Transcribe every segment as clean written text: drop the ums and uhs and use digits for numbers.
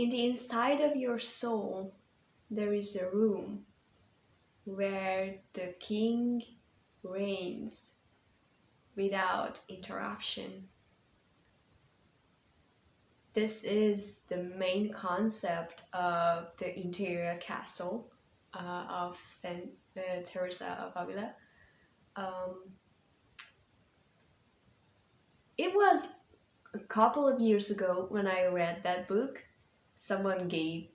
In the inside of your soul, there is a room where the king reigns without interruption. This is the main concept of the Interior Catle of Saint Teresa of Avila. It was a couple of years ago when I read that book. Someone gave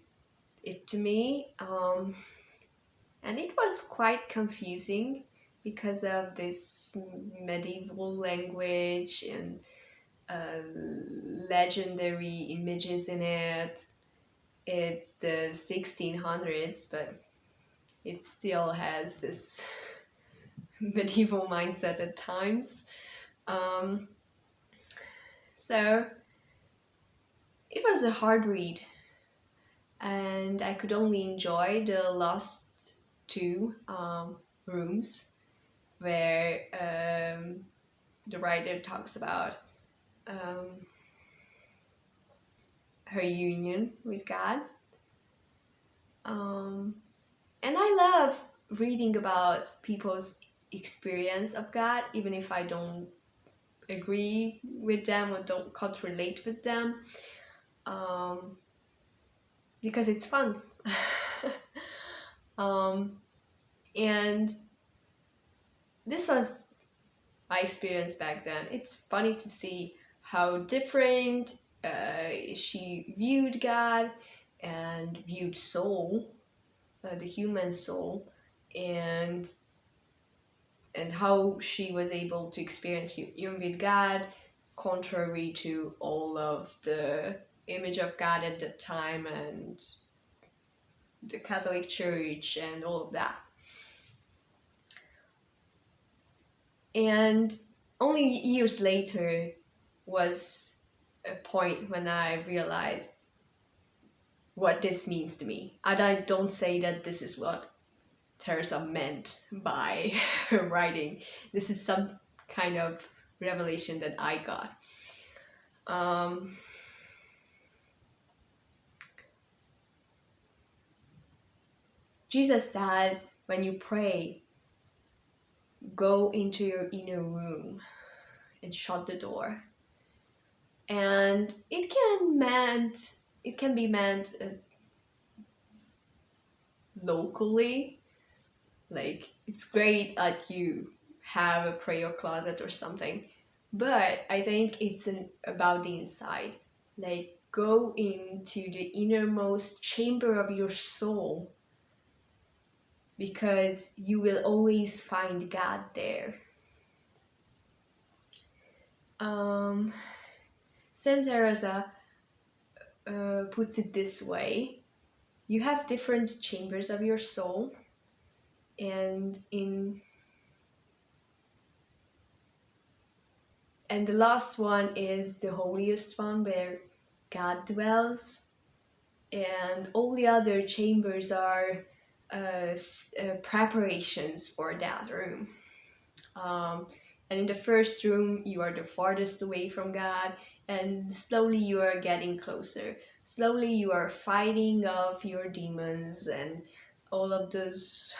it to me, and it was quite confusing because of this medieval language and legendary images in it. It's the 1600s, but it still has this medieval mindset at times. So it was a hard read, and I could only enjoy the last two rooms where the writer talks about her union with God. And I love reading about people's experience of God, even if I don't agree with them or can't relate with them, because it's fun. And this was my experience back then. It's funny to see how different she viewed God and viewed soul, the human soul, and how she was able to experience union with God, contrary to all of the image of God at the time and the Catholic Church and all of that. And only years later was a point when I realized what this means to me. And I don't say that this is what Teresa meant by her writing. This is some kind of revelation that I got. Jesus says, when you pray, go into your inner room and shut the door. And it can be meant locally. Like, it's great that you have a prayer closet or something, but I think it's about the inside. Like, go into the innermost chamber of your soul, because you will always find God there. Saint Teresa puts it this way: you have different chambers of your soul, and the last one is the holiest one, where God dwells, and all the other chambers are preparations for that room. And in the first room, you are the farthest away from God, and slowly you are getting closer. Slowly you are fighting off your demons and all of those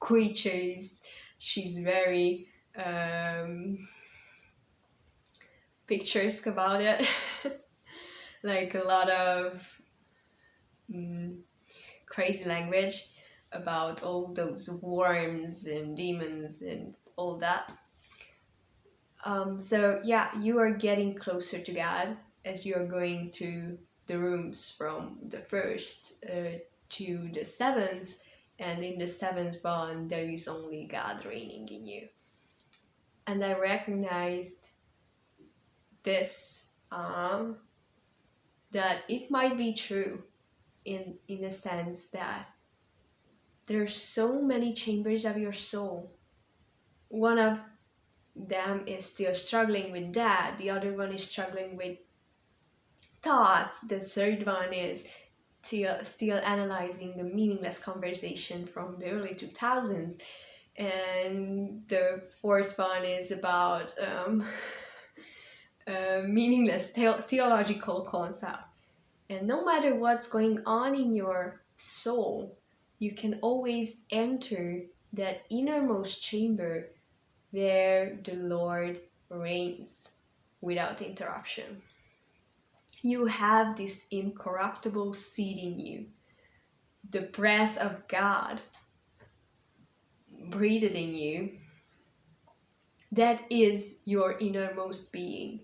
creatures. She's very picturesque about it. Like a lot of crazy language about all those worms and demons and all that. So yeah, you are getting closer to God as you are going through the rooms from the first to the seventh, and in the seventh one there is only God reigning in you. And I recognized this, that it might be true in a sense that there's so many chambers of your soul. One of them is still struggling with that, the other one is struggling with thoughts, the third one is still analyzing the meaningless conversation from the early 2000s, and the fourth one is about meaningless theological concept. And no matter what's going on in your soul, you can always enter that innermost chamber where the Lord reigns without interruption. You have this incorruptible seed in you, the breath of God breathed in you. That is your innermost being.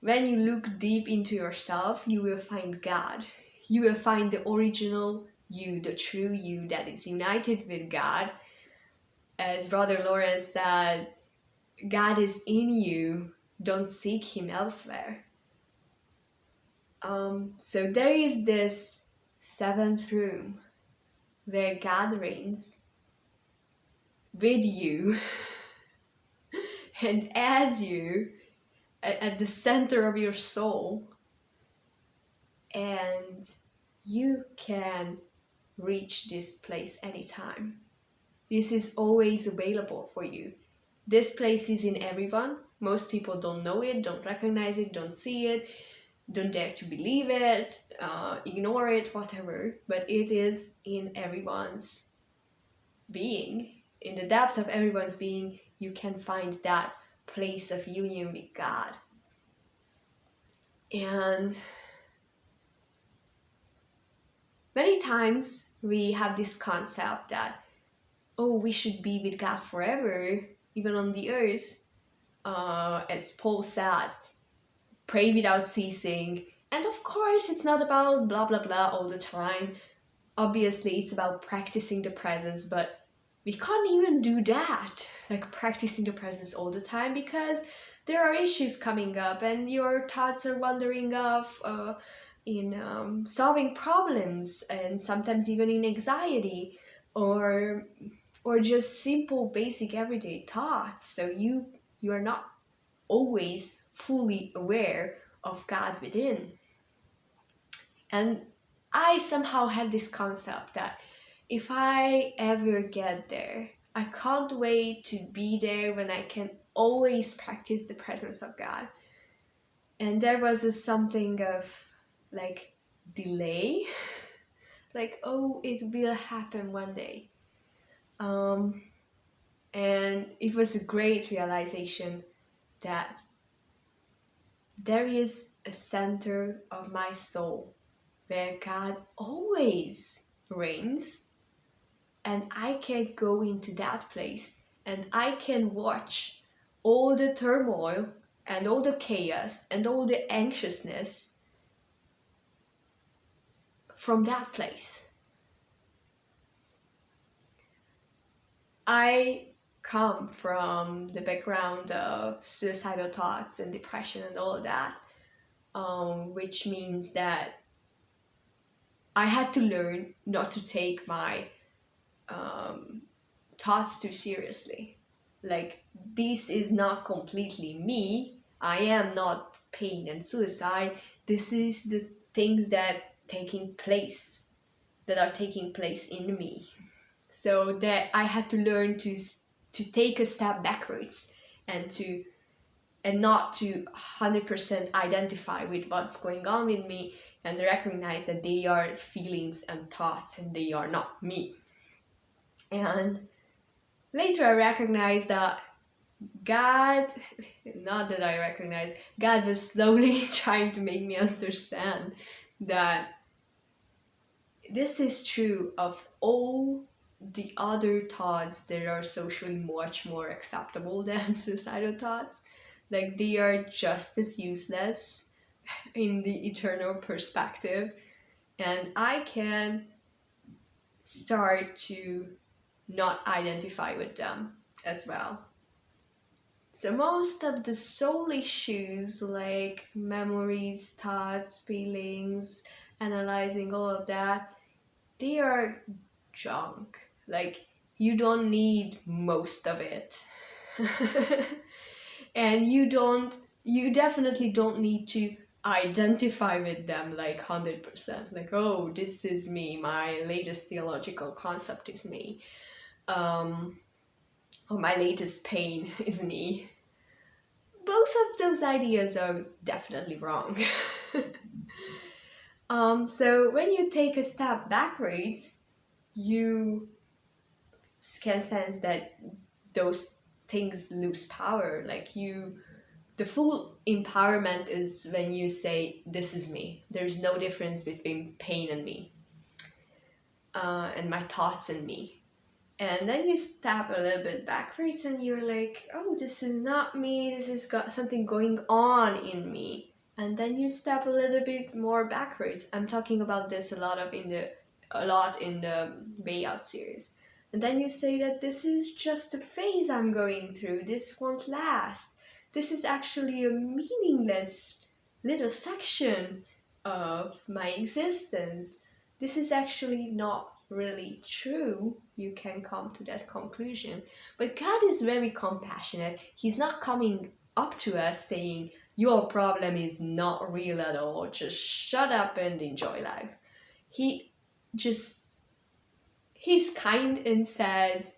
When you look deep into yourself, you will find God. You will find the original you, the true you that is united with God. As Brother Lawrence said, God is in you, don't seek him elsewhere. So there is this seventh room where God reigns with you and as you at the center of your soul, and you can reach this place anytime. This is always available for you. This place is in everyone. Most people don't know it, don't recognize it, don't see it, don't dare to believe it, ignore it, whatever, but it is in everyone's being. In the depth of everyone's being, you can find that place of union with God. And many times we have this concept that, oh, we should be with God forever, even on the earth. As Paul said, pray without ceasing. And of course, it's not about blah, blah, blah all the time. Obviously, it's about practicing the presence, but we can't even do that, like practicing the presence all the time, because there are issues coming up and your thoughts are wandering off in solving problems, and sometimes even in anxiety or just simple basic everyday thoughts. So you are not always fully aware of God within. And I somehow had this concept that if I ever get there, I can't wait to be there when I can always practice the presence of God. And there was something of like delay, like, oh, it will happen one day. And it was a great realization that there is a center of my soul where God always reigns, and I can go into that place and I can watch all the turmoil and all the chaos and all the anxiousness from that place. I come from the background of suicidal thoughts and depression and all of that, which means that I had to learn not to take my thoughts too seriously. Like, this is not completely me. I am not pain and suicide. This is the things that are taking place in me. So that I had to learn to take a step backwards and not to 100% identify with what's going on with me, and recognize that they are feelings and thoughts and they are not me. And later I recognized that God was slowly trying to make me understand that this is true of all the other thoughts that are socially much more acceptable than suicidal thoughts. Like, they are just as useless in the eternal perspective, and I can start to not identify with them as well. So most of the soul issues, like memories, thoughts, feelings, analyzing all of that, they are junk. Like, you don't need most of it. And you definitely don't need to identify with them like 100%. Like, oh, this is me, my latest theological concept is me. Or my latest pain is me. Both of those ideas are definitely wrong. So when you take a step backwards, you can sense that those things lose power. Like the full empowerment is when you say, this is me. There's no difference between pain and me, and my thoughts and me. And then you step a little bit backwards and you're like, oh, this is not me. This has got something going on in me. And then you step a little bit more backwards. I'm talking about this a lot in the Way Out series. And then you say that this is just a phase I'm going through. This won't last. This is actually a meaningless little section of my existence. This is actually not really true. You can come to that conclusion. But God is very compassionate. He's not coming up to us saying, your problem is not real at all. Just shut up and enjoy life. He's kind and says,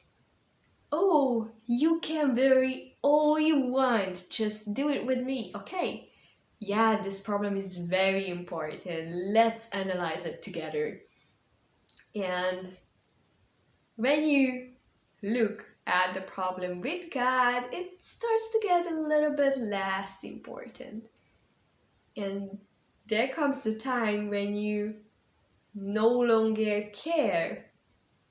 oh, you can worry all you want. Just do it with me, okay? Yeah, this problem is very important. Let's analyze it together. And when you look at the problem with God, it starts to get a little bit less important. And there comes the time when you no longer care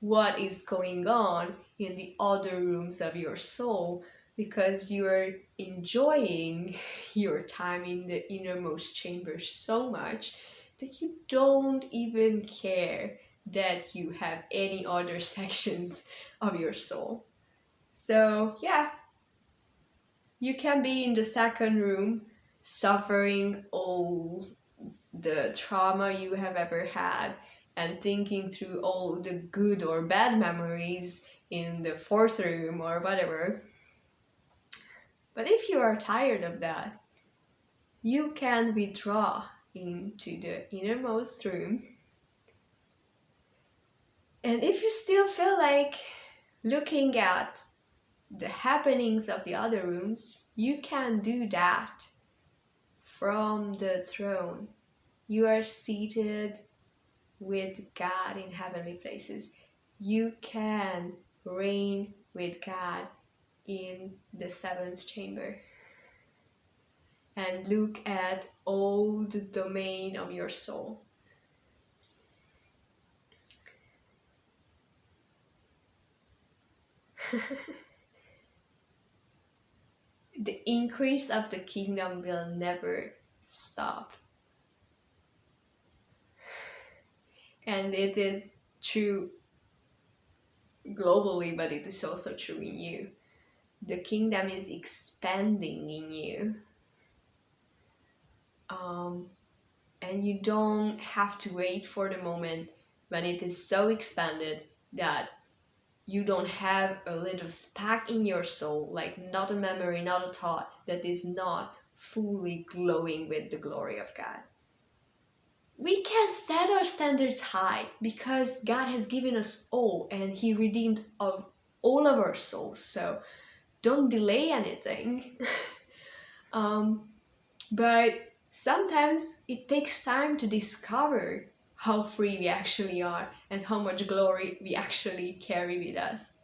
what is going on in the other rooms of your soul, because you are enjoying your time in the innermost chamber so much that you don't even care that you have any other sections of your soul. So yeah, you can be in the second room suffering all the trauma you have ever had and thinking through all the good or bad memories in the fourth room or whatever. But if you are tired of that, you can withdraw into the innermost room. And if you still feel like looking at the happenings of the other rooms, you can do that from the throne. You are seated with God in heavenly places. You can reign with God in the seventh chamber and look at all the domain of your soul. The increase of the kingdom will never stop. And it is true globally, but it is also true in you. The kingdom is expanding in you. And you don't have to wait for the moment when it is so expanded that you don't have a little spark in your soul, like not a memory, not a thought that is not fully glowing with the glory of God. We can set our standards high because God has given us all and He redeemed all of our souls. So don't delay anything. But sometimes it takes time to discover how free we actually are and how much glory we actually carry with us.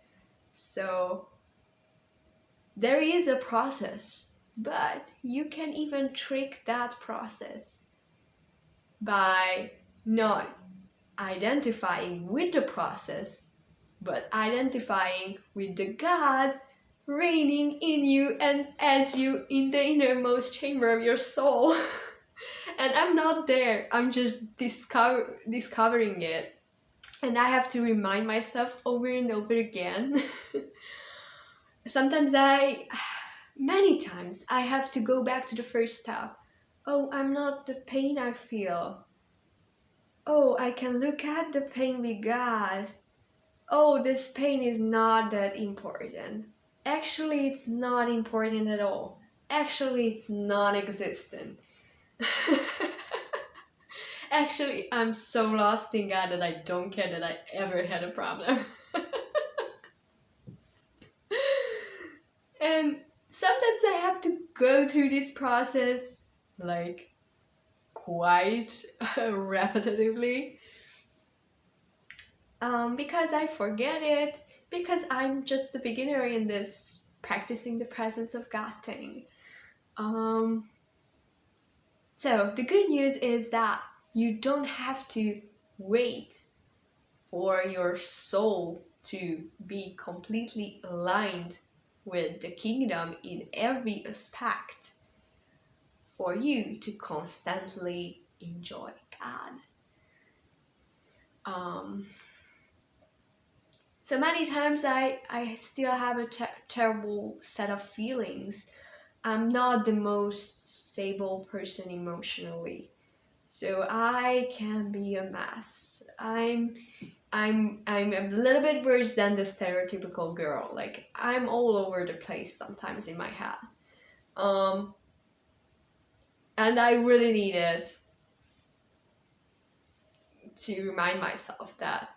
So there is a process, but you can even trick that process by not identifying with the process, but identifying with the God reigning in you and as you in the innermost chamber of your soul. And I'm not there, I'm just discovering it. And I have to remind myself over and over again. Many times, I have to go back to the first step. Oh, I'm not the pain I feel. Oh, I can look at the pain with God. Oh, this pain is not that important. Actually, it's not important at all. Actually, it's non-existent. Actually, I'm so lost in God that I don't care that I ever had a problem. And sometimes I have to go through this process like quite repetitively, because I forget it, because I'm just a beginner in this practicing the presence of God thing. So the good news is that you don't have to wait for your soul to be completely aligned with the kingdom in every aspect for you to constantly enjoy God. So many times I still have a terrible set of feelings. I'm not the most stable person emotionally, so I can be a mess. I'm a little bit worse than the stereotypical girl. Like, I'm all over the place sometimes in my head. And I really needed to remind myself that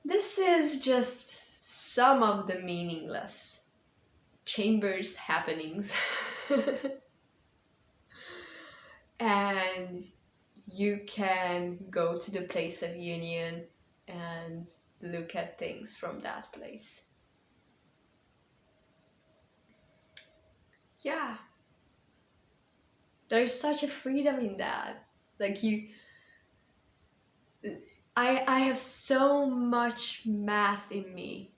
this is just some of the meaningless chambers happenings. And you can go to the place of union and look at things from that place. Yeah. There's such a freedom in that. Like, I have so much mass in me.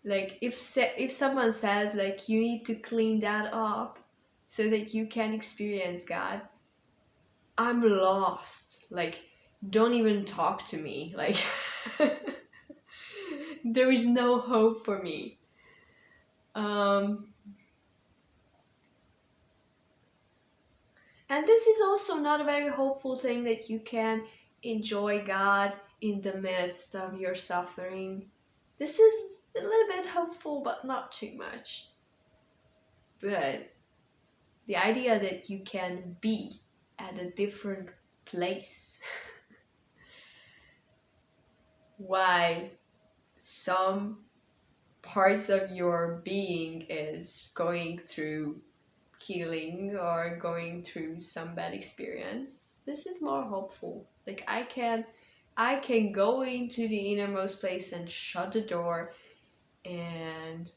Like, if someone says, like, you need to clean that up so that you can experience God, I'm lost. Like, don't even talk to me. Like, there is no hope for me. And this is also not a very hopeful thing, that you can enjoy God in the midst of your suffering. This is a little bit hopeful, but not too much. But the idea that you can be at a different place while some parts of your being is going through healing or going through some bad experience, this is more hopeful. Like, I can go into the innermost place and shut the door and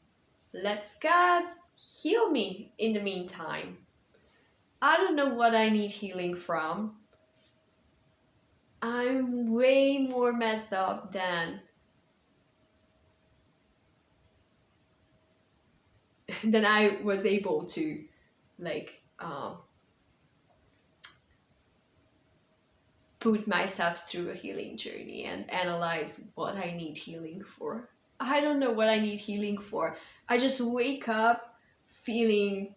let God heal me in the meantime. I don't know what I need healing from. I'm way more messed up than I was able to, like, put myself through a healing journey and analyze what I need healing for. I don't know what I need healing for. I just wake up feeling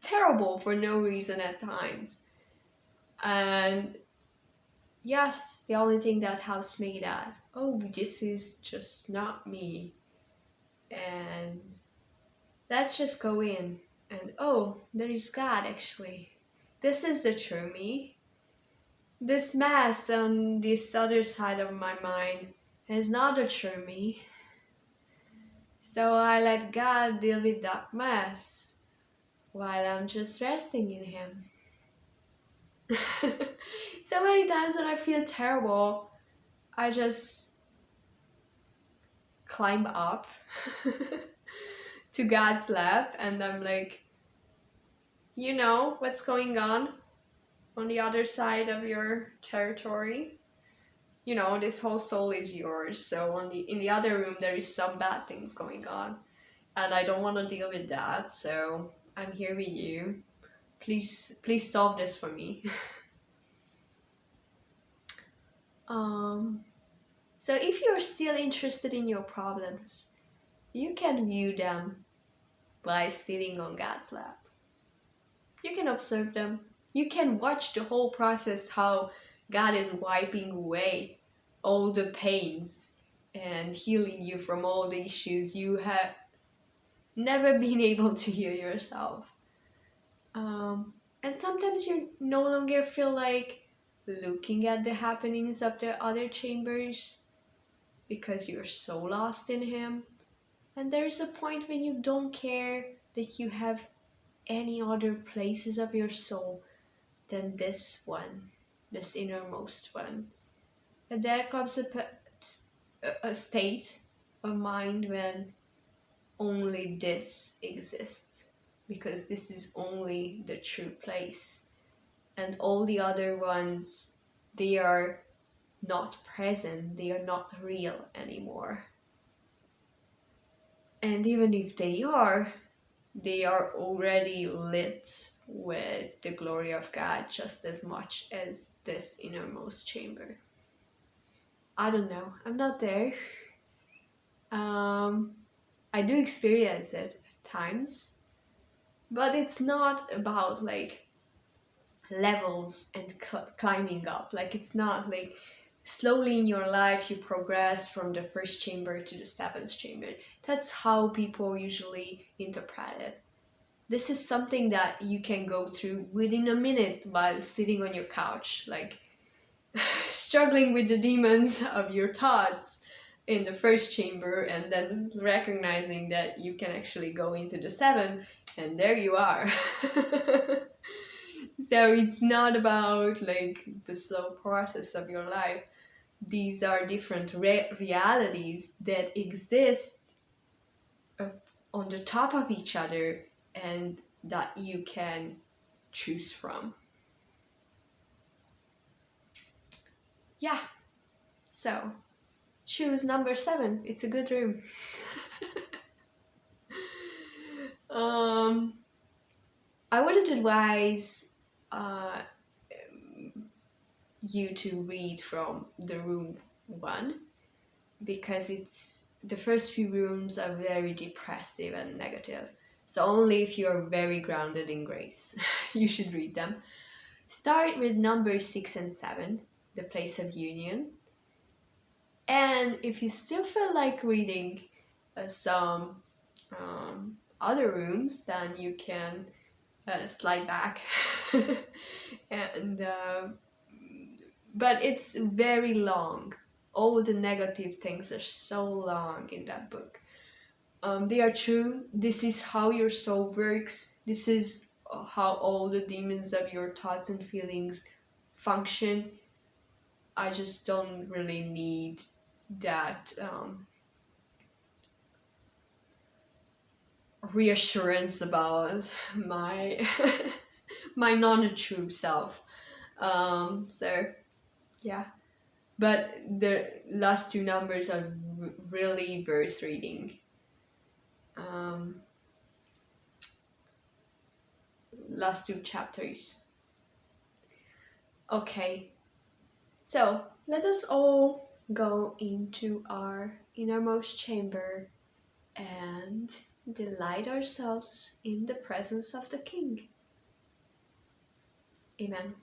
terrible for no reason at times. And yes, the only thing that helps me that, oh, this is just not me. And let's just go in and, oh, there is God actually. This is the true me. This mess on this other side of my mind is not the true me. So I let God deal with that mess while I'm just resting in Him. So many times when I feel terrible, I just climb up to God's lap and I'm like, you know what's going on the other side of your territory? You know, this whole soul is yours. So in the other room there is some bad things going on, and I don't want to deal with that. So I'm here with you. Please solve this for me. So if you're still interested in your problems, you can view them by sitting on God's lap. You can observe them. You can watch the whole process, how God is wiping away all the pains and healing you from all the issues you have never been able to heal yourself. And sometimes you no longer feel like looking at the happenings of the other chambers because you're so lost in Him. And there's a point when you don't care that you have any other places of your soul than this one, this innermost one. And there comes a state of mind when only this exists, because this is only the true place. And all the other ones, they are not present, they are not real anymore. And even if they are already lit with the glory of God just as much as this innermost chamber. I don't know, I'm not there. I do experience it at times, but it's not about like levels and climbing up. Like, it's not like slowly in your life you progress from the first chamber to the seventh chamber. That's how people usually interpret it. This is something that you can go through within a minute while sitting on your couch, like struggling with the demons of your thoughts in the first chamber, and then recognizing that you can actually go into the seventh, and there you are. So it's not about like the slow process of your life. These are different realities that exist on the top of each other and that you can choose from. Yeah, so choose number 7. It's a good room. I wouldn't advise you to read from the room 1, because it's the first few rooms are very depressive and negative. So only if you're very grounded in grace, you should read them. Start with number 6 and 7, the place of union. And if you still feel like reading some other rooms, then you can slide back. And but it's very long. All the negative things are so long in that book. They are true. This is how your soul works. This is how all the demons of your thoughts and feelings function. I just don't really need that reassurance about my my non-true self. So yeah, but the last 2 numbers are really worth reading. Last 2 chapters. Okay, so let us all go into our innermost chamber and delight ourselves in the presence of the King. Amen.